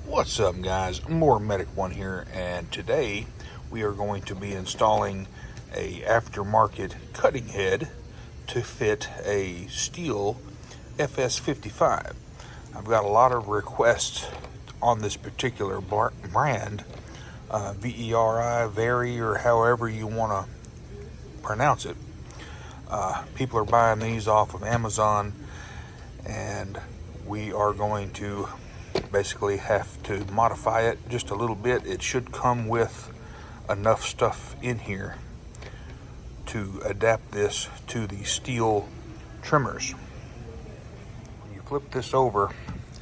What's up, guys? Medic One here, and today we are going to be installing a aftermarket cutting head to fit a steel FS55. I've got a lot of requests on this particular brand, Veri, Veri, or however you want to pronounce it. People are buying these off of Amazon, and we are going to basically have to modify it just a little bit. It should come with enough stuff in here to adapt this to the steel trimmers. When you flip this over,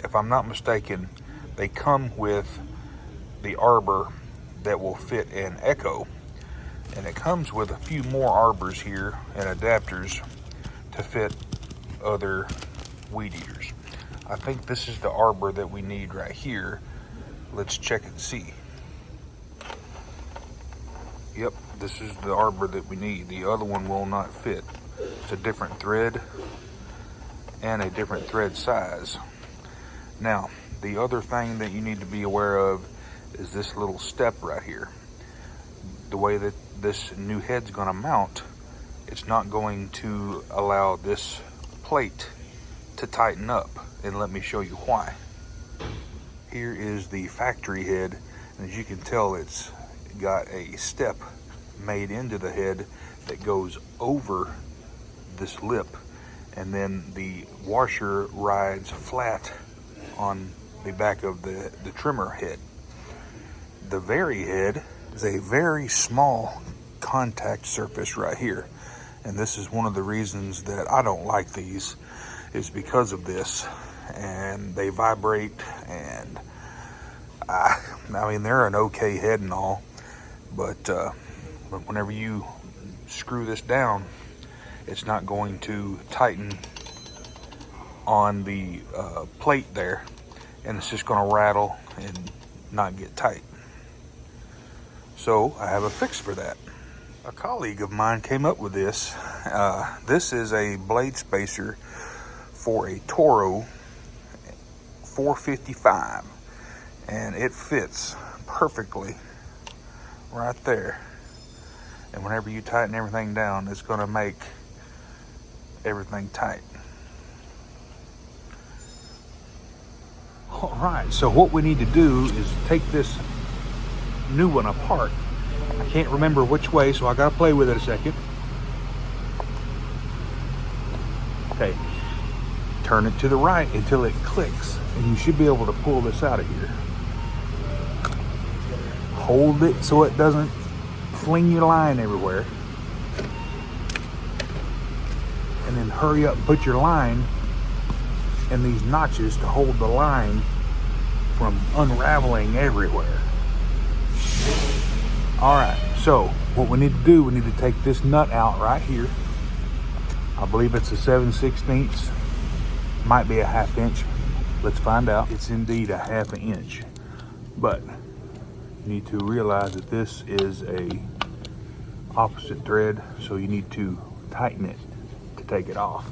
if I'm not mistaken, they come with the arbor that will fit an Echo, and it comes with a few more arbors here and adapters to fit other weed eaters. I think this is the arbor that we need right here. Let's check and see. Yep, this is the arbor that we need. The other one will not fit. It's a different thread and a different thread size. Now, the other thing that you need to be aware of is this little step right here. The way that this new head's gonna mount, it's not going to allow this plate to tighten up, and let me show you why. Here is the factory head, and as you can tell, it's got a step made into the head that goes over this lip, and then the washer rides flat on the back of the trimmer head. The Veri head is a very small contact surface right here, and this is one of the reasons that I don't like these, is because of this, and they vibrate, and I mean, they're an okay head and all, but whenever you screw this down, it's not going to tighten on the plate there, and it's just going to rattle and not get tight. So I have a fix for that. A colleague of mine came up with this. This is a blade spacer for a Toro 455, and it fits perfectly right there, and whenever you tighten everything down, it's going to make everything tight. All right, so what we need to do is take this new one apart. I can't remember which way, so I gotta play with it a second. Okay, turn it to the right until it clicks, and you should be able to pull this out of here. Hold it so it doesn't fling your line everywhere, and then hurry up and put your line in these notches to hold the line from unraveling everywhere. All right, so what we need to do, we need to take this nut out right here. I believe it's a 7/16, might be a 1/2 inch. Let's find out. It's indeed a 1/2 inch, but you need to realize that this is a opposite thread, so you need to tighten it to take it off.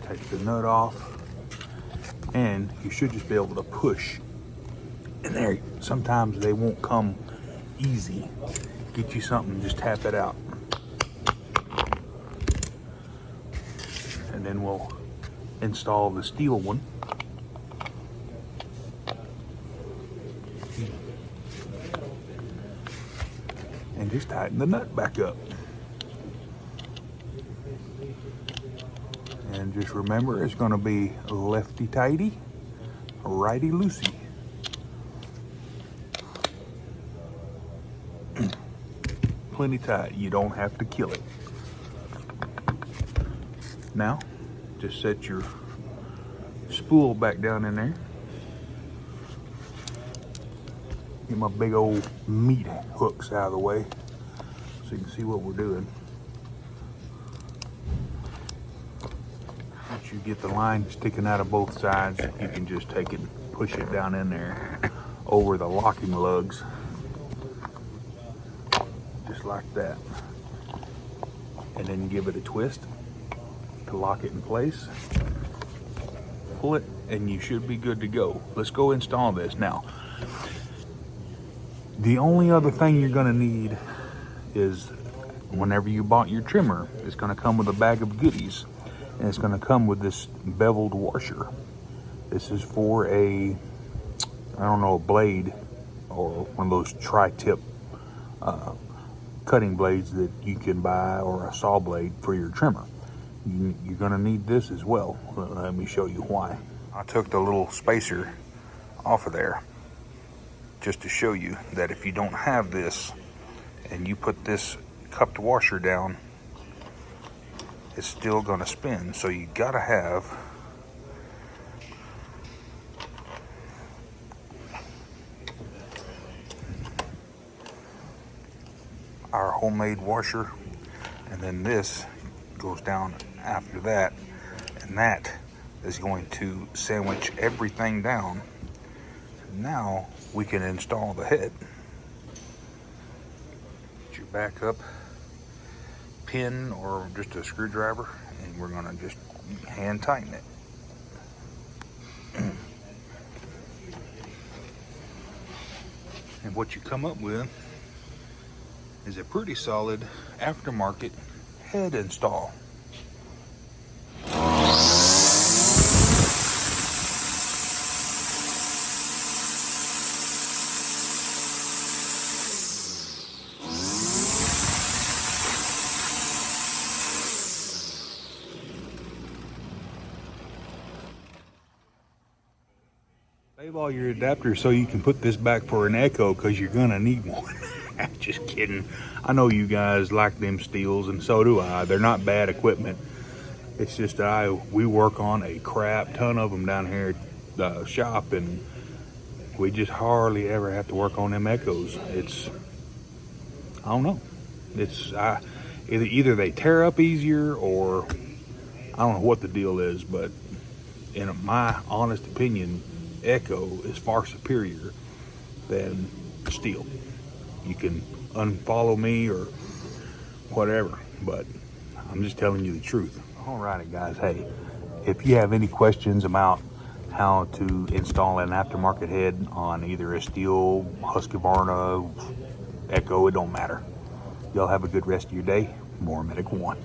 Take the nut off, and you should just be able to push in there. Sometimes they won't come easy. Get you something, just tap it out, and then we'll install the steel one. And just tighten the nut back up. And just remember, it's going to be lefty tighty, righty loosey. Plenty tight. You don't have to kill it. Now, just set your spool back down in there. Get my big old meat hooks out of the way so you can see what we're doing. Once you get the line sticking out of both sides, you can just take it and push it down in there over the locking lugs. just like that. And then give it a twist to lock it in place. Pull it, and you should be good to go. Let's go install this. Now, the only other thing you're gonna need is, whenever you bought your trimmer, it's gonna come with a bag of goodies, and it's gonna come with this beveled washer. This is for a, I don't know, a blade, or one of those tri-tip cutting blades that you can buy, or a saw blade for your trimmer. You're gonna need this as well. Let me show you why. I took the little spacer off of there just to show you that if you don't have this and you put this cupped washer down, it's still gonna spin. So you gotta have our homemade washer, and then this goes down after that, and that is going to sandwich everything down. Now we can install the head. Get your backup pin or just a screwdriver, and we're gonna just hand tighten it. And what you come up with is a pretty solid aftermarket head install. Save all your adapters so you can put this back for an Echo, because you're gonna need one. Just kidding. I know you guys like them steels, and so do I. They're not bad equipment. It's just we work on a crap ton of them down here at the shop, and we just hardly ever have to work on them Echoes. It's, I don't know. It's either they tear up easier, or I don't know what the deal is, but in my honest opinion, Echo is far superior than steel. You can unfollow me or whatever, but I'm just telling you the truth. Alrighty guys, hey, if you have any questions about how to install an aftermarket head on either a steel, Husqvarna, Echo, it don't matter. Y'all have a good rest of your day. More Medic 1.